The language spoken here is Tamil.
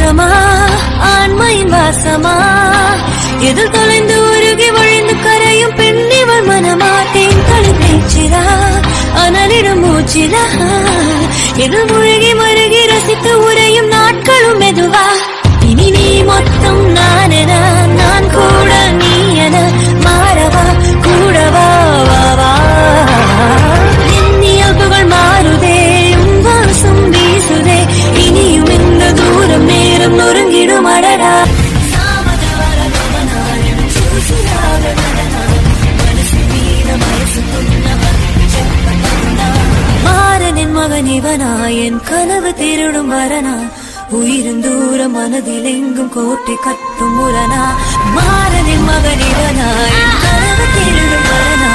நேசமா ஆண்மையின் வாசமா எதில் தொலைந்து உருகி வழிந்து கரையும் பெண்ணிவள் மனமா தேன்களின் பேச்சிலா அனலிடும் மூச்சிலா எதில் முழுகி மருகி ரசித்து உரையும் நாட்களும் மெதுவா இனி நீ மொத்தம் நானென நான் கூட நீ என மாறவா கூடவா வா என் இயல்புகள் மாறுதே உன் வாசம் வீசுதே இனியும் இந்த தூரம் நேரம் நொறுங்கிடும் அடடா மாறனின் மகன் இவனா என் கனவு திருடும் வரனா உயிரும் தூரம் மனதில் எங்கும் கோட்டை கட்டும் முரணா மாறனின் மகன் இவனா என் கனவு திருடும் வரனா